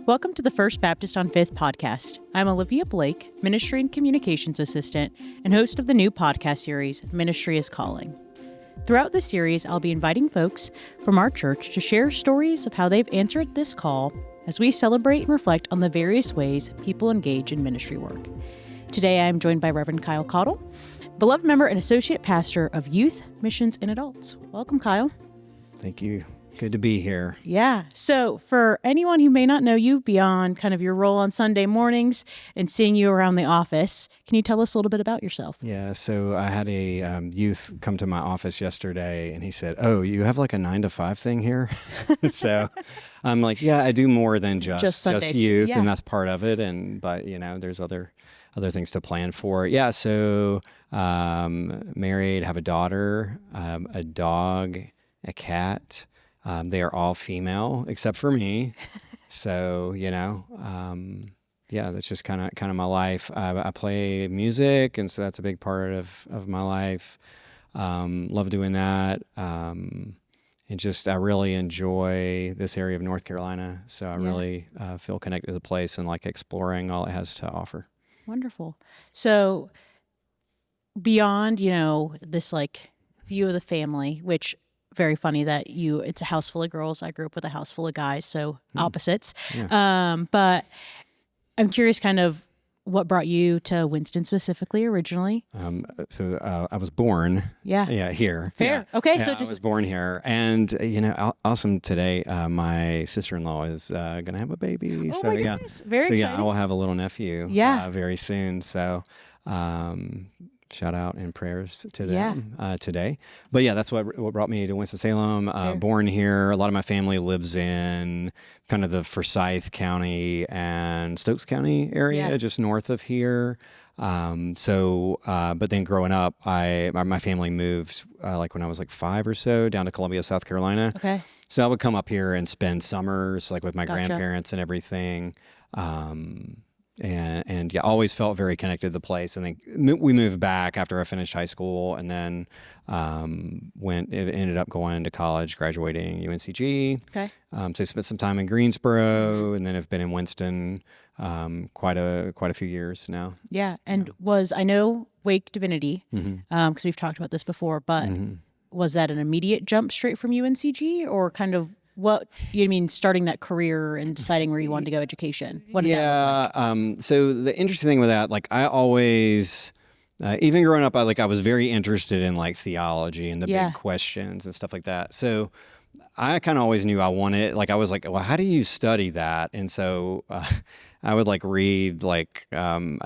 Welcome to the First Baptist on Fifth podcast. I'm Olivia Blake, Ministry and Communications Assistant and host of the new podcast series, Ministry is Calling. Throughout this series, I'll be inviting folks from our church to share stories of how they've answered this call as we celebrate and reflect on the various ways people engage in ministry work. Today, I am joined by Reverend Kyle Caudle, beloved member and associate pastor of Youth, Missions, and Adults. Welcome, Kyle. Thank you. Good to be here. Yeah. So for anyone who may not know you beyond kind of your role on Sunday mornings and seeing you around the office, can you tell us a little bit about yourself? Yeah. So I had a youth come to my office yesterday and he said, "Oh, you have like a 9 to 5 thing here?" So I'm like, yeah, I do more than just youth. Yeah. And that's part of it. But there's other things to plan for. Yeah. So married, have a daughter, a dog, a cat. They are all female except for me. So, that's just kind of my life. I play music, and so that's a big part of my life. Love doing that. And I really enjoy this area of North Carolina. So I really feel connected to the place and like exploring all it has to offer. Wonderful. So beyond, this like view of the family, which very funny that it's a house full of girls. I grew up with a house full of guys, so opposites. Yeah. But I'm curious kind of what brought you to Winston specifically originally? So I was born here. Fair. Yeah. Okay. Yeah, So I was born here. And, awesome today. My sister-in-law is going to have a baby. Oh, my goodness. Very exciting. I will have a little nephew very soon. So shout out and prayers to them today. But that's what brought me to Winston-Salem. Born here. A lot of my family lives in kind of the Forsyth County and Stokes County area, just north of here. But then growing up, my family moved when I was 5 or so down to Columbia, South Carolina. Okay. So I would come up here and spend summers with my grandparents and everything. And always felt very connected to the place. And then we moved back after I finished high school, and then ended up going into college, graduating UNCG. Okay. So I spent some time in Greensboro, and then have been in Winston quite a few years now. Yeah, and I know Wake Divinity, because we've talked about this before, but was that an immediate jump straight from UNCG, or kind of what you mean starting that career and deciding where you wanted to go education? What did that look like? So the interesting thing with that, I always, even growing up, I was very interested in theology and the big questions and stuff like that. So I kind of always knew I wanted, I was well, how do you study that? And so I would read, I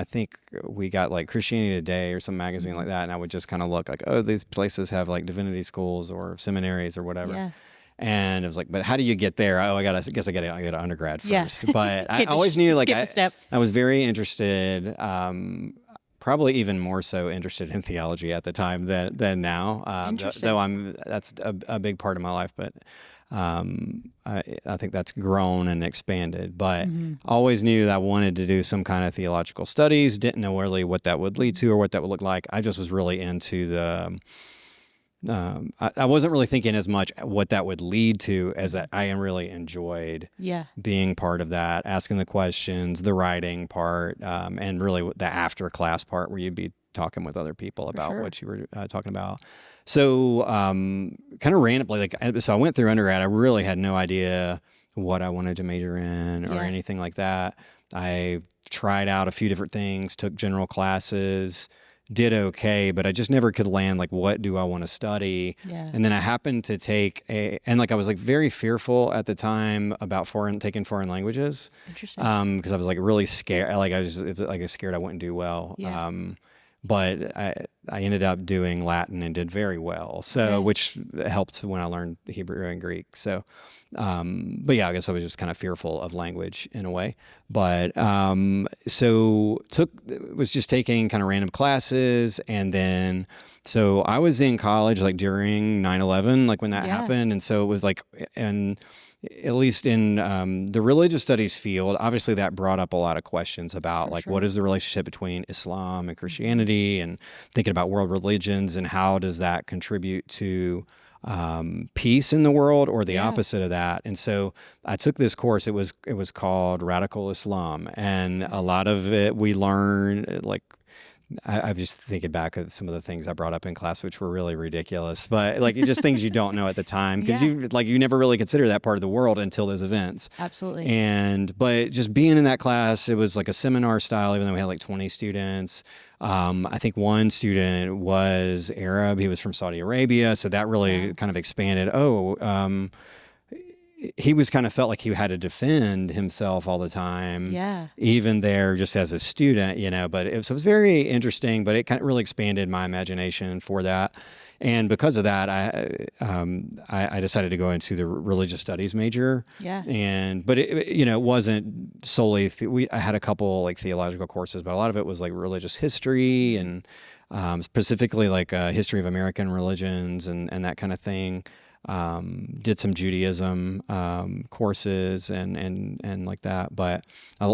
think we got Christianity Today or some magazine like that. And I would just kind of look oh, these places have divinity schools or seminaries or whatever. Yeah. And I was but how do you get there? Oh, I guess I got to get an undergrad first. Yeah. But I always knew I was very interested, probably even more so interested in theology at the time than now. Though that's a big part of my life, but I think that's grown and expanded. But always knew that I wanted to do some kind of theological studies. Didn't know really what that would lead to or what that would look like. I just was really into the. I wasn't really thinking as much what that would lead to as that I really enjoyed being part of that, asking the questions, the writing part, and really the after class part where you'd be talking with other people about what you were talking about. So kind of randomly, so I went through undergrad. I really had no idea what I wanted to major in or anything like that. I tried out a few different things, took general classes, did okay, but I just never could land what do I want to study. And then I happened to take I was very fearful at the time about taking foreign languages. Interesting. Because I was really scared. I was scared I wouldn't do well. But I ended up doing Latin and did very well. So which helped when I learned Hebrew and Greek. So but I guess I was just kind of fearful of language in a way. But was just taking kind of random classes, and then so I was in college during 9/11, when that happened, and so it was and at least in the religious studies field, obviously that brought up a lot of questions about what is the relationship between Islam and Christianity, and thinking about world religions and how does that contribute to peace in the world or the opposite of that. And so I took this course. It was called Radical Islam, and a lot of it we learned like. I'm just thinking back at some of the things I brought up in class, which were really ridiculous, but like just things you don't know at the time because you never really consider that part of the world until those events. Absolutely. But just being in that class, it was like a seminar style, even though we had like 20 students. I think one student was Arab. He was from Saudi Arabia. So that really kind of expanded. He was kind of felt like he had to defend himself all the time. Yeah. Even there just as a student, but it was very interesting, but it kind of really expanded my imagination for that. And because of that, I decided to go into the religious studies major. Yeah. But it wasn't solely, I had a couple like theological courses, but a lot of it was like religious history and specifically like history of American religions and that kind of thing. Did some Judaism courses and like that, but I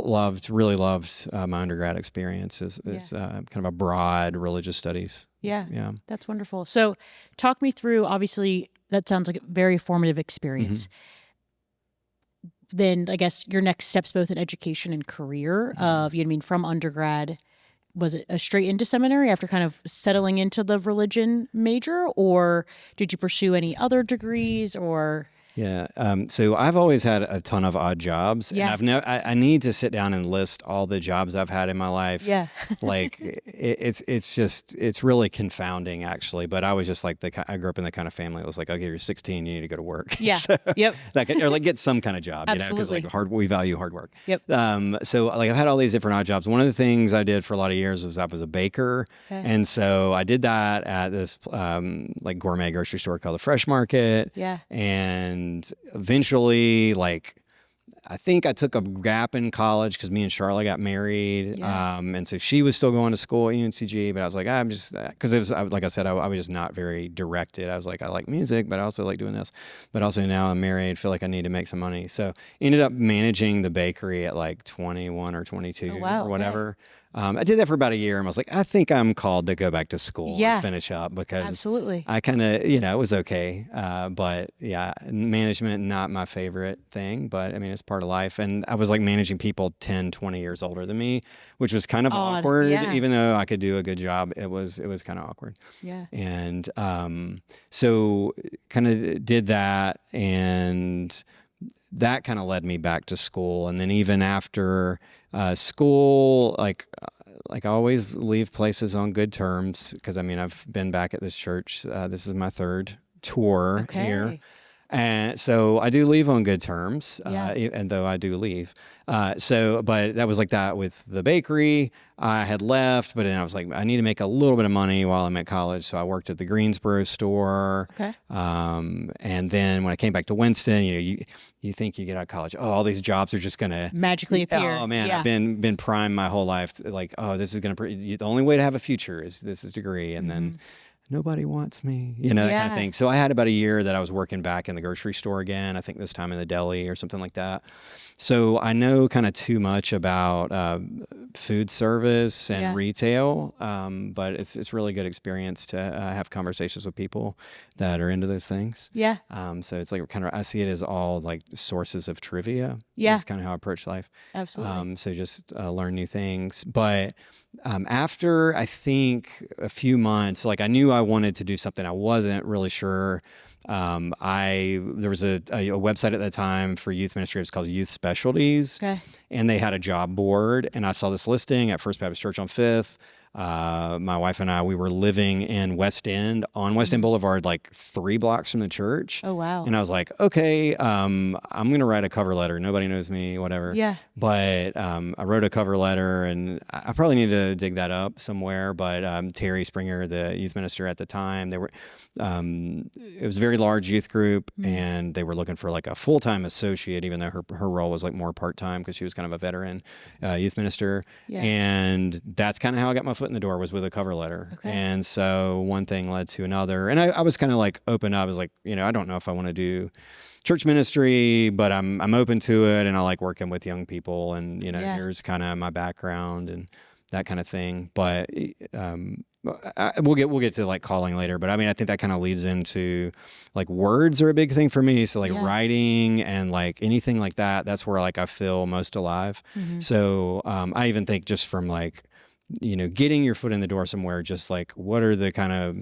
really loved my undergrad experience as kind of a broad religious studies. Yeah, that's wonderful. So talk me through, obviously that sounds like a very formative experience. Then I guess your next steps both in education and career from undergrad. Was it a straight into seminary after kind of settling into the religion major, or did you pursue any other degrees or? Yeah. So I've always had a ton of odd jobs. Yeah. And I need to sit down and list all the jobs I've had in my life. Yeah. Like it's really confounding actually. But I was just like, I grew up in the kind of family that was like, okay, you're 16, you need to go to work. Yeah. So yep. Or like get some kind of job, Absolutely. Because we value hard work. Yep. So like I've had all these different odd jobs. One of the things I did for a lot of years was I was a baker. Okay. And so I did that at this like gourmet grocery store called the Fresh Market. Yeah. And eventually, like, I think I took a gap in college because me and Charlotte got married. Yeah. And so she was still going to school at UNCG, but I was like, I'm just, because it was, like I said, I was just not very directed. I was like, I like music, but I also like doing this. But also now I'm married, feel like I need to make some money. So ended up managing the bakery at like 21 or 22 or whatever. Yeah. I did that for about a year and I was like, I think I'm called to go back to school and finish up because absolutely. I kind of, it was okay. But yeah, management, not my favorite thing, but I mean, it's part of life. And I was like managing people 10, 20 years older than me, which was kind of awkward. Yeah. Even though I could do a good job, it was kind of awkward. Yeah. And so kind of did that, and that kind of led me back to school. And then even after school, like I always leave places on good terms because I mean I've been back at this church. This is my third tour here. And so I do leave on good terms, and though I do leave. But that was like that with the bakery. I had left, but then I was like, I need to make a little bit of money while I'm at college. So I worked at the Greensboro store. Okay. And then when I came back to Winston, you think you get out of college, all these jobs are just going to magically appear. Oh man, I've been primed my whole life. Like, this is going to, the only way to have a future is this degree. And then nobody wants me, that kind of thing. So I had about a year that I was working back in the grocery store again, I think this time in the deli or something like that. So I know kind of too much about food service and retail, but it's really good experience to have conversations with people that are into those things. Yeah. So it's like kind of, I see it as all like sources of trivia. Yeah. That's kind of how I approach life. Absolutely. So just learn new things. But after I think a few months, like I knew I wanted to do something. I wasn't really sure. There was a website at that time for youth ministry. It was called Youth Specialties. Okay. And they had a job board, and I saw this listing at First Baptist Church on 5th. My wife and I, we were living in West End on West End Boulevard, like 3 blocks from the church. Oh, wow. And I was like, okay, I'm going to write a cover letter. Nobody knows me, whatever. Yeah. But I wrote a cover letter, and I probably need to dig that up somewhere. But Terry Springer, the youth minister at the time, it was a very large youth group, and they were looking for like a full-time associate, even though her role was like more part-time because she was kind of a veteran youth minister. Yeah. And that's kind of how I got my foot in the door, was with a cover letter. Okay. And so one thing led to another. And I was kind of like open up. I was like, I don't know if I want to do church ministry, but I'm open to it, and I like working with young people, and here's kind of my background and that kind of thing. But we'll get to like calling later, but I mean, I think that kind of leads into like words are a big thing for me. So like writing and like anything like that, that's where like I feel most alive. So I even think just from like, getting your foot in the door somewhere, just like what are the kind of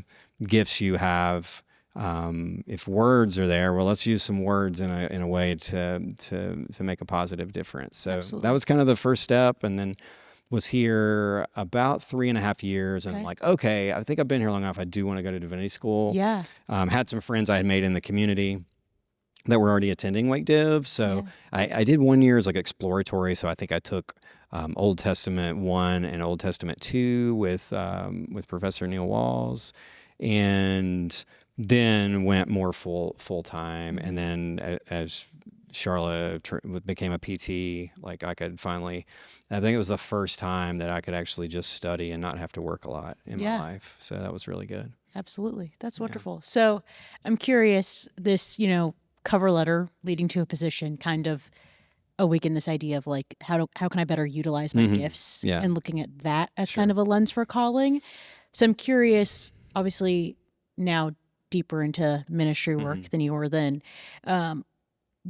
gifts you have. If words are there, well, let's use some words in a way to make a positive difference. So that was kind of the first step, and then was here about 3.5 years, and I'm like, okay, I think I've been here long enough. I do want to go to divinity school. Yeah. Had some friends I had made in the community that were already attending Wake Div. So I did 1 year as like exploratory. So I think I took Old Testament 1 and Old Testament 2 with Professor Neil Walls, and then went more full time. And then as Charlotte became a PT, like I could finally, I think it was the first time that I could actually just study and not have to work a lot in my life. So that was really good. Absolutely. That's wonderful. So I'm curious, this, cover letter leading to a position kind of awakened this idea of like, how can I better utilize my gifts, and looking at that as kind of a lens for calling. So I'm curious, obviously now deeper into ministry work than you were then.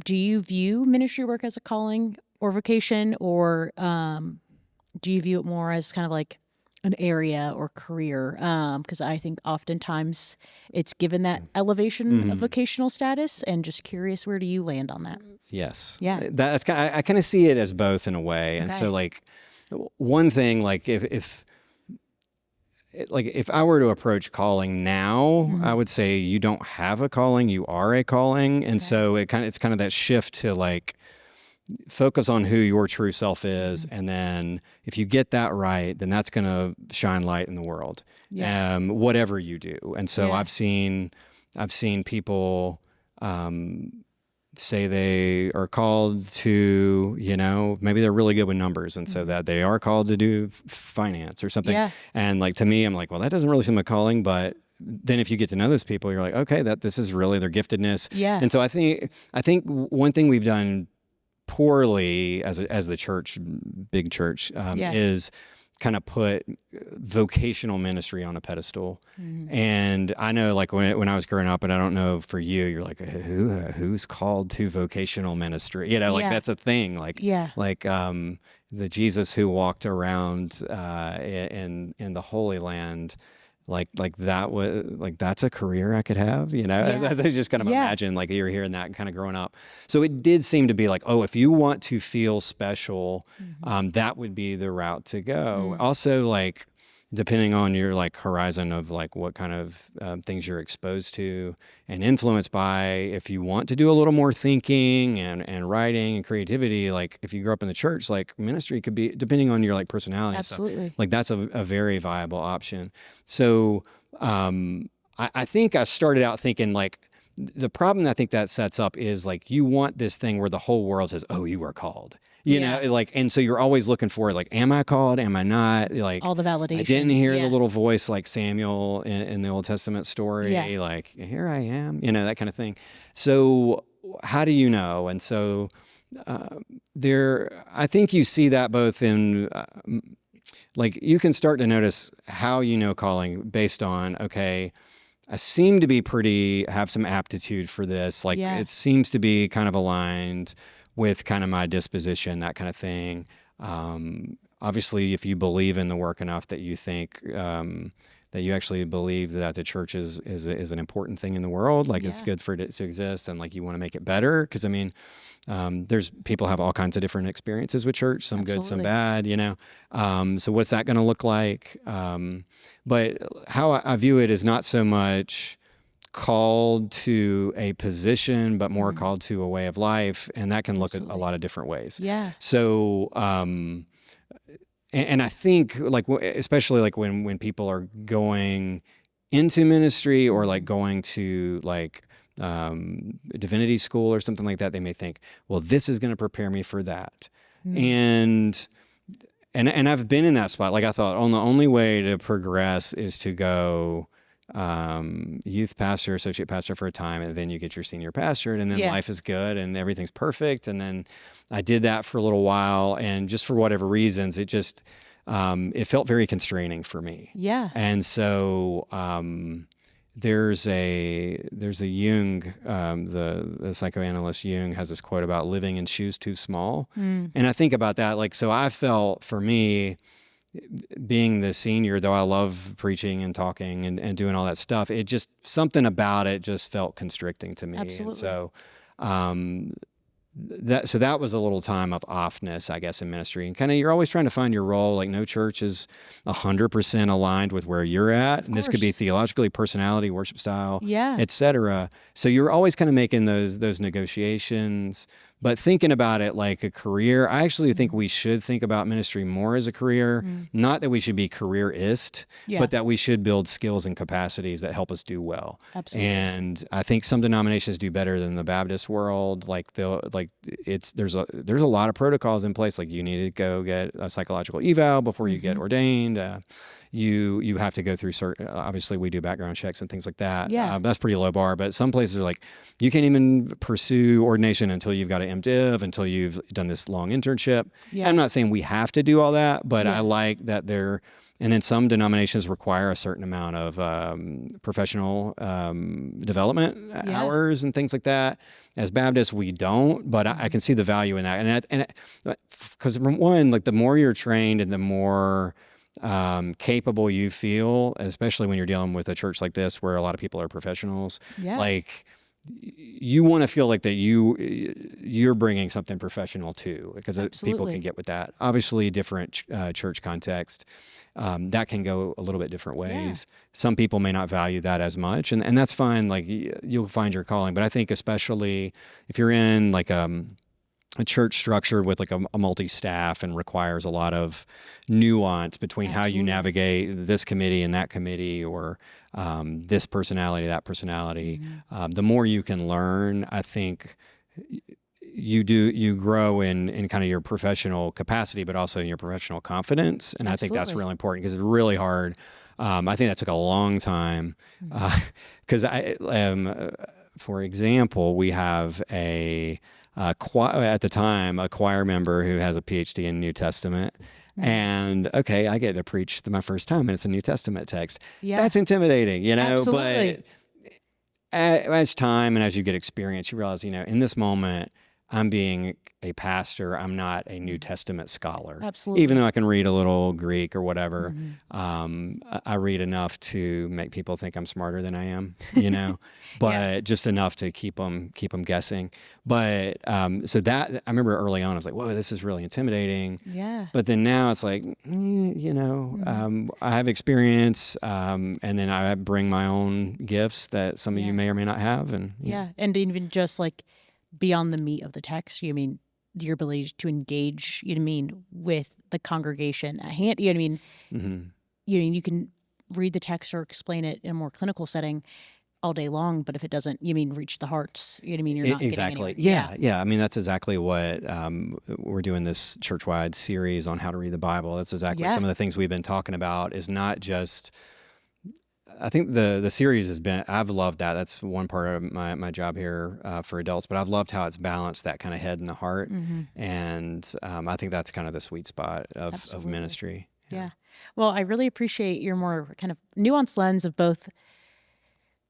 Do you view ministry work as a calling or vocation, or do you view it more as kind of like an area or career? Because I think oftentimes it's given that elevation of vocational status, and just curious, where do you land on that? Yes. Yeah. That's I kind of see it as both in a way. And so like one thing, like if I were to approach calling now, I would say you don't have a calling, you are a calling. And so it's kind of that shift to like focus on who your true self is. And then if you get that right, then that's going to shine light in the world, whatever you do. And so I've seen people, say they are called to, maybe they're really good with numbers, and so that they are called to do finance or something. Yeah. And like, to me, I'm like, well, that doesn't really seem like calling, but then if you get to know those people, you're like, okay, this is really their giftedness. Yeah. And so I think one thing we've done poorly as the church, big church, is kind of put vocational ministry on a pedestal. And I know, like when I was growing up, and I don't know for you, you're like, who's called to vocational ministry? Like that's a thing. Like the Jesus who walked around in the Holy Land. Like that was like, that's a career I could have, I just kind of imagine like you're hearing that and kind of growing up. So it did seem to be like, oh, if you want to feel special, that would be the route to go. Also, like, depending on your like horizon of like what kind of things you're exposed to and influenced by, if you want to do a little more thinking and writing and creativity, like if you grew up in the church, like ministry could be, depending on your like personality. Absolutely. So, like that's a very viable option. So I think I started out thinking like, the problem I think that sets up is like, you want this thing where the whole world says, oh, you are called. You know, like, and so you're always looking for like, am I called? Am I not? Like all the validation. I didn't hear the little voice like Samuel in the Old Testament story. Like, here I am, that kind of thing. So how do you know? And so I think you see that both in, like, you can start to notice how calling based on, okay, I seem to be have some aptitude for this. Like it seems to be kind of aligned with kind of my disposition, that kind of thing. Obviously, if you believe in the work enough that you think that you actually believe that the church is an important thing in the world, like it's good for it to exist, and like you want to make it better. Because I mean, there's people have all kinds of different experiences with church, some good, some bad. So what's that going to look like? But how I view it is not so much called to a position, but more called to a way of life. And that can look at a lot of different ways. Yeah. So, and I think like, especially like when people are going into ministry or like going to like, divinity school or something like that, they may think, well, this is going to prepare me for that. And I've been in that spot. Like I thought, the only way to progress is to go, youth pastor, associate pastor for a time, and then you get your senior pastorate, and then life is good and everything's perfect. And then I did that for a little while, and just for whatever reasons, it just, it felt very constraining for me. Yeah. And so there's a Jung, the psychoanalyst Jung has this quote about living in shoes too small. And I think about that, like, so I felt, for me, being the senior, though I love preaching and talking and doing all that stuff, it just, something about it just felt constricting to me. Absolutely. And so that was a little time of offness, I guess, in ministry. And kind of, you're always trying to find your role. Like, no church is 100% aligned with where you're at. And this could be theologically, personality, worship style, et cetera. So you're always kind of making those negotiations. But thinking about it like a career, I actually think we should think about ministry more as a career. Not that we should be careerist, but that we should build skills and capacities that help us do well. Absolutely. And I think some denominations do better than the Baptist world. Like, there's a lot of protocols in place. Like, you need to go get a psychological eval before you get ordained. You have to go through certain, obviously we do background checks and things like that. That's pretty low bar, but some places are like, you can't even pursue ordination until you've got an MDiv, until you've done this long internship. I'm not saying we have to do all that, but I like that and then some denominations require a certain amount of professional development hours and things like that. As Baptists, we don't, but I can see the value in that. And because one, like, the more you're trained and the more capable you feel, especially when you're dealing with a church like this where a lot of people are professionals, like, you want to feel like that you're bringing something professional too, because people can get with that. Obviously, different church context, that can go a little bit different ways. Some people may not value that as much, and that's fine. Like, you'll find your calling. But I think especially if you're in like a church structured with like a multi-staff and requires a lot of nuance between how you navigate this committee and that committee, or this personality, that personality. The more you can learn, I think you grow in kind of your professional capacity, but also in your professional confidence. And I think that's really important, because it's really hard. I think that took a long time, because for example, we have at the time, a choir member who has a PhD in New Testament. And okay, I get to preach my first time, and it's a New Testament text. That's intimidating, Absolutely. But as time and as you get experience, you realize, in this moment, I'm being a pastor. I'm not a New Testament scholar. Absolutely. Even though I can read a little Greek or whatever, I read enough to make people think I'm smarter than I am, but just enough to keep them guessing. But so that, I remember early on, I was like, whoa, this is really intimidating. But then now it's like, I have experience, and then I bring my own gifts that some of you may or may not have. And and even just like beyond the meat of the text, your ability to engage, with the congregation at hand. You can read the text or explain it in a more clinical setting all day long, but if it doesn't, reach the hearts, you're not exactly. Getting anywhere. Yeah. That's exactly what we're doing, this church-wide series on how to read the Bible. That's exactly some of the things we've been talking about. Is not just, I think the series has been, I've loved that. That's one part of my job here for adults, but I've loved how it's balanced that kind of head and the heart. And I think that's kind of the sweet spot of ministry. Yeah. Well, I really appreciate your more kind of nuanced lens of both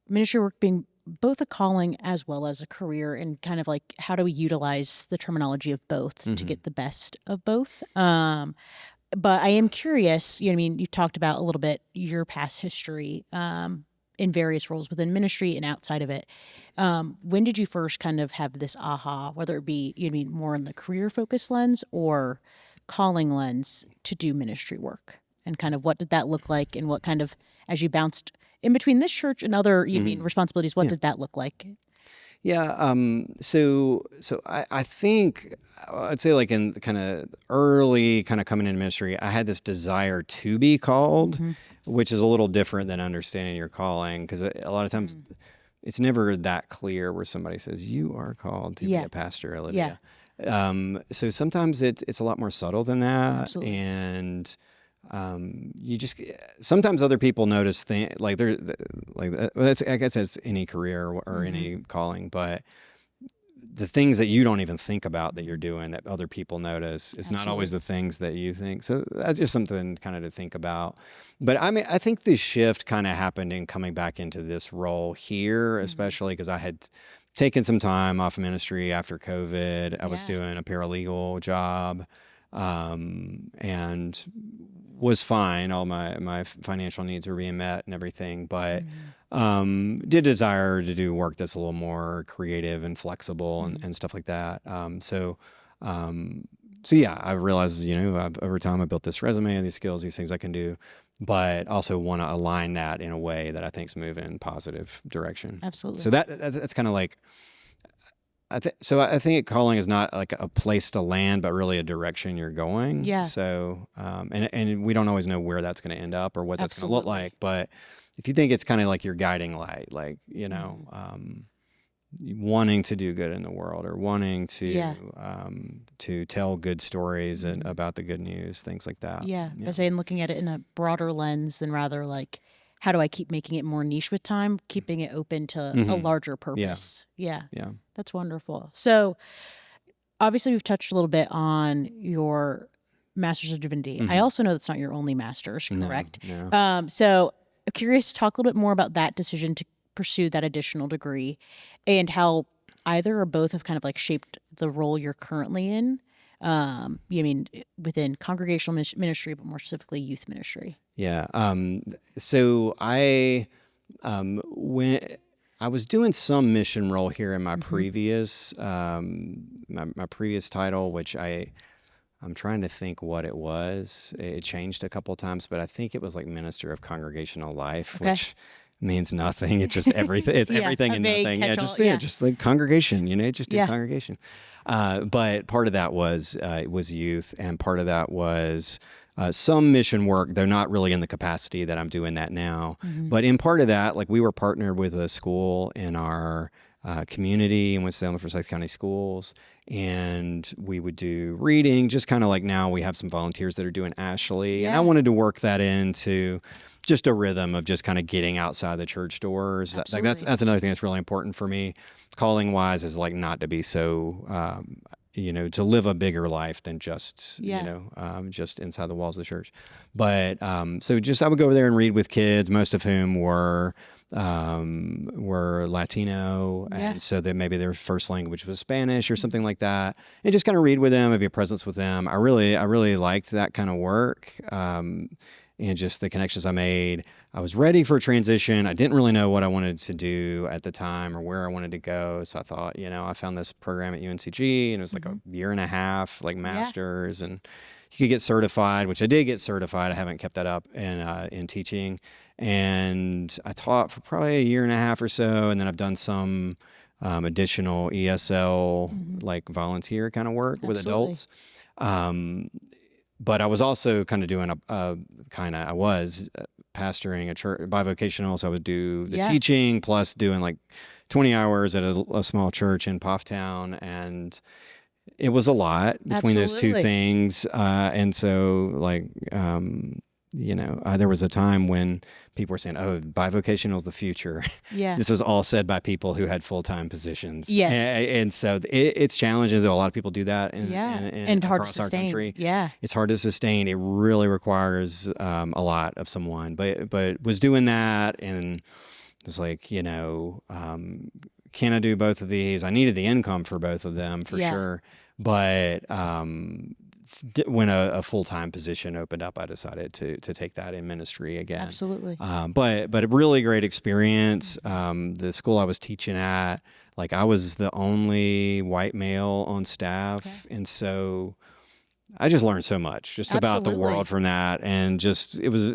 ministry work being both a calling as well as a career, and kind of like, how do we utilize the terminology of both to get the best of both? But I am curious, you talked about a little bit your past history in various roles within ministry and outside of it. When did you first kind of have this aha, whether it be, more in the career focus lens or calling lens to do ministry work? And kind of what did that look like, and what kind of, as you bounced in between this church and other responsibilities, what did that look like? Yeah. So I think I'd say, like, in kind of early kind of coming into ministry, I had this desire to be called, which is a little different than understanding your calling. Because a lot of times it's never that clear where somebody says you are called to be a pastor, Olivia. So sometimes it's a lot more subtle than that. Absolutely. And you just, sometimes other people notice things like I guess it's any career or any calling, but the things that you don't even think about that you're doing that other people notice is not always the things that you think. So that's just something kind of to think about. But I mean, I think the shift kind of happened in coming back into this role here, especially because I had taken some time off of ministry after COVID. I was doing a paralegal job, and was fine. All my financial needs were being met and everything, but did desire to do work that's a little more creative and flexible and stuff like that. So yeah, I realized, over time I built this resume and these skills, these things I can do, but also want to align that in a way that I think's move in positive direction. Absolutely. So that's kind of like, I think calling is not like a place to land, but really a direction you're going. Yeah. So, and we don't always know where that's going to end up or what that's going to look like. But if you think it's kind of like your guiding light, like, wanting to do good in the world or wanting to tell good stories and about the good news, things like that. Yeah. By saying looking at it in a broader lens than rather like, how do I keep making it more niche with time, keeping it open to a larger purpose? Yeah. That's wonderful. So obviously we've touched a little bit on your Master's of Divinity. I also know that's not your only master's, correct? No. So I'm curious to talk a little bit more about that decision to pursue that additional degree and how either or both have kind of like shaped the role you're currently in. Within congregational ministry, but more specifically youth ministry. Yeah. So when I was doing some mission role here in my previous, my previous title, which I'm trying to think what it was. It changed a couple of times, but I think it was like Minister of Congregational Life, which means nothing. It's just everything. It's everything and nothing. Just like congregation, just do congregation. But part of that was youth, and part of that was some mission work, though not really in the capacity that I'm doing that now. But in part of that, like we were partnered with a school in our community in Winston-Salem for Forsyth County Schools, and we would do reading, just kind of like now we have some volunteers that are doing Ashley, and I wanted to work that into just a rhythm of just kind of getting outside the church doors. That's another thing that's really important for me, calling wise, is like not to be so, to live a bigger life than just, just inside the walls of the church. But so I would go over there and read with kids, most of whom were Latino, and so that maybe their first language was Spanish or something like that, and just kind of read with them and be a presence with them. I really liked that kind of work. And just the connections I made. I was ready for a transition. I didn't really know what I wanted to do at the time or where I wanted to go. So I thought, I found this program at UNCG, and it was like a year and a half, like master's, and you could get certified, which I did get certified. I haven't kept that up in teaching. And I taught for probably a year and a half or so. And then I've done some additional ESL, like volunteer kind of work with adults. But I was also kind of doing I was pastoring a church, bivocational, so I would do the teaching plus doing like 20 hours at a small church in Pofftown, and it was a lot between those two things. And so like, there was a time when people were saying, "Oh, bivocational is the future." Yeah, this was all said by people who had full-time positions. Yes, and so it's challenging. Though a lot of people do that, and across our country. Yeah, it's hard to sustain. It really requires a lot of someone. But was doing that, and it was like, can I do both of these? I needed the income for both of them for sure, but when a full-time position opened up, I decided to take that in ministry again. Absolutely. But a really great experience. The school I was teaching at, like I was the only white male on staff. And so I just learned so much just about the world from that. And just, it was,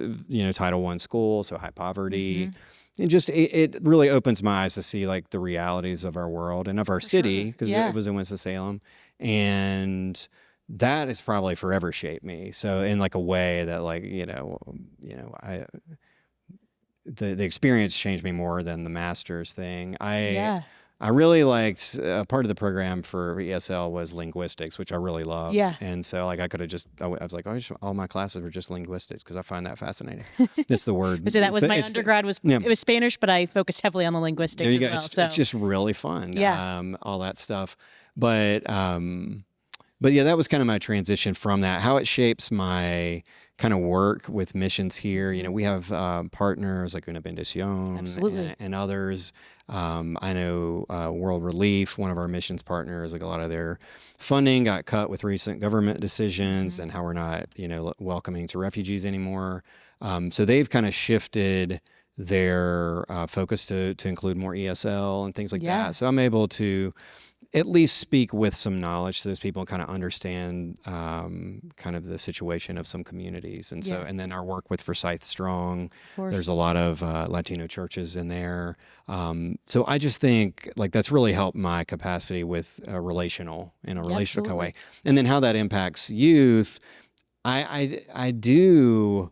Title I school, so high poverty. And just, it really opens my eyes to see like the realities of our world and of our city, because it was in Winston-Salem. And that has probably forever shaped me. So in like a way that like, the experience changed me more than the master's thing. I really liked part of the program for ESL was linguistics, which I really loved. Yeah. And so like I could have just, I was like, all my classes were just linguistics because I find that fascinating. It's the word. So that was my undergrad it was Spanish, but I focused heavily on the linguistics as well. It's just really fun. Yeah. All that stuff. But yeah, that was kind of my transition from that, how it shapes my kind of work with missions here. You know, we have partners like Una Bendición and others. I know World Relief, one of our missions partners, like a lot of their funding got cut with recent government decisions and how we're not, welcoming to refugees anymore. So they've kind of shifted their focus to include more ESL and things like that. So I'm able to at least speak with some knowledge to those people and kind of understand kind of the situation of some communities. And so, and then our work with Forsyth Strong, there's a lot of Latino churches in there. So I just think like that's really helped my capacity with relational way. And then how that impacts youth, I do.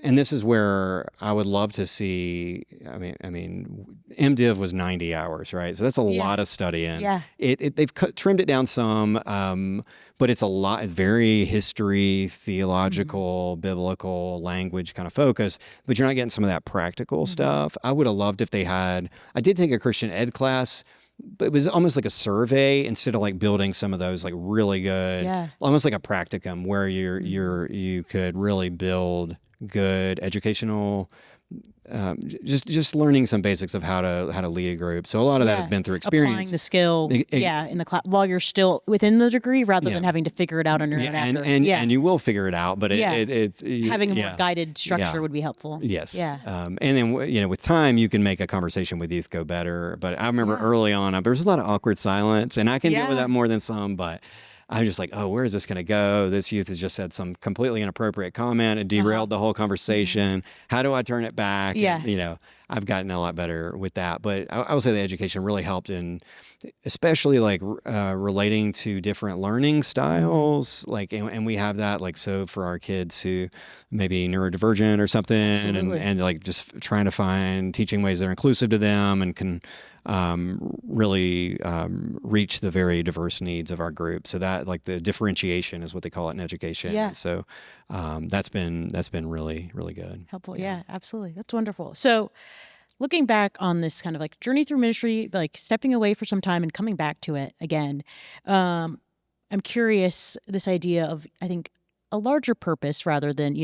And this is where I would love to see. I mean, MDiv was 90 hours, right? So that's a lot of studying. Yeah. They've trimmed it down some, but it's a lot. It's very history, theological, biblical language kind of focus. But you're not getting some of that practical stuff. I would have loved if they had. I did take a Christian ed class. But it was almost like a survey instead of like building some of those like really good, almost like a practicum where you could really build good educational, just learning some basics of how to lead a group. So a lot of that has been through experience. Applying the skill, in the class while you're still within the degree, rather than having to figure it out on your own after. And you will figure it out, but having a more guided structure would be helpful. Yes. Yeah. And then with time, you can make a conversation with youth go better. But I remember early on, there was a lot of awkward silence, and I can deal with that more than some, but. I'm just like, oh, where is this going to go? This youth has just said some completely inappropriate comment. It derailed the whole conversation. How do I turn it back? Yeah. And, I've gotten a lot better with that. But I would say the education really helped in, especially like relating to different learning styles. Like, and we have that like, so for our kids who maybe neurodivergent or something, and like just trying to find teaching ways that are inclusive to them and can really reach the very diverse needs of our group. So that like the differentiation is what they call it in education. Yeah. And so that's been really, really good. Helpful. Yeah, absolutely. That's wonderful. So looking back on this kind of like journey through ministry, like stepping away for some time and coming back to it again, I'm curious, this idea of, I think, a larger purpose rather than,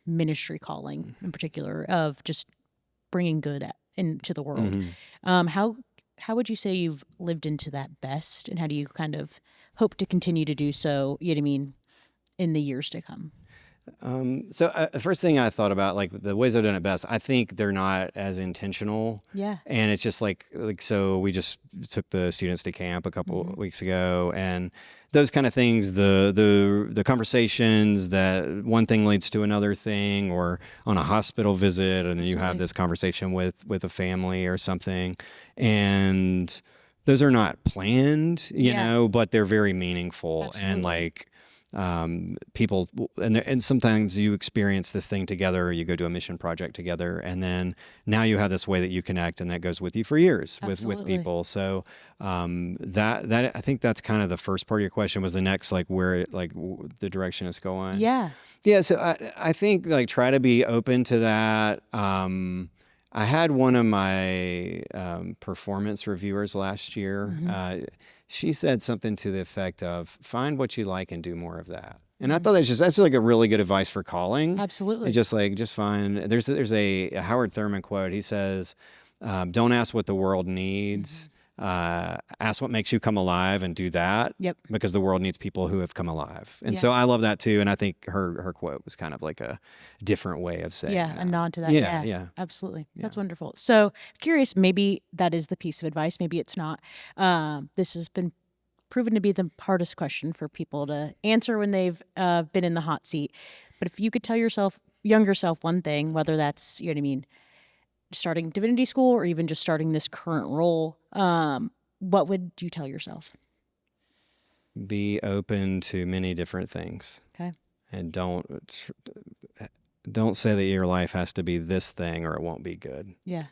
ministry calling in particular, of just bringing good into the world. How would you say you've lived into that best, and how do you kind of hope to continue to do so, in the years to come? So the first thing I thought about, like the ways I've done it best, I think they're not as intentional. Yeah. And it's just like, so we just took the students to camp a couple of weeks ago, and those kind of things, the conversations that one thing leads to another thing, or on a hospital visit, and then you have this conversation with a family or something. And those are not planned, you know, but they're very meaningful. Absolutely. And like, people, and sometimes you experience this thing together, or you go to a mission project together, and then now you have this way that you connect, and that goes with you for years with people. So that I think that's kind of the first part of your question. Was the next like where the direction it's going? Yeah. So I think like try to be open to that. I had one of my performance reviewers last year. She said something to the effect of, find what you like and do more of that. And I thought that's like a really good advice for calling. Absolutely. And just find, there's a Howard Thurman quote. He says, don't ask what the world needs. Ask what makes you come alive and do that. Yep. Because the world needs people who have come alive. And so I love that too. And I think her quote was kind of like a different way of saying that. A nod to that. Yeah. Absolutely. Yeah. That's wonderful. So curious, maybe that is the piece of advice. Maybe it's not. This has been proven to be the hardest question for people to answer when they've been in the hot seat. But if you could tell younger self one thing, whether that's, starting divinity school or even just starting this current role, what would you tell yourself? Be open to many different things. Okay. And don't say that your life has to be this thing or it won't be good. Yeah.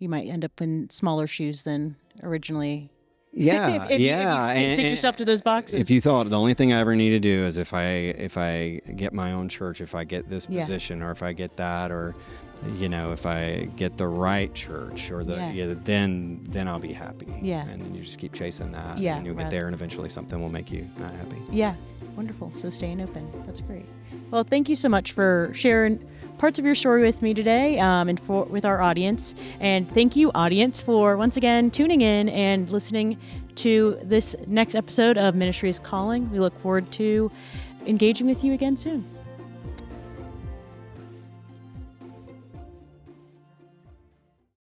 you might end up in smaller shoes than originally. Yeah, if you stick yourself to those boxes. If you thought the only thing I ever need to do is if I get my own church, if I get this position, or if I get that, or if I get the right church, or then I'll be happy. Yeah, and then you just keep chasing that. Yeah, and you'll get there, and eventually something will make you not happy. Yeah, wonderful. So staying open. That's great. Well, thank you so much for sharing parts of your story with me today, and with our audience. And thank you, audience, for once again tuning in and listening to this next episode of Ministry is Calling. We look forward to engaging with you again soon.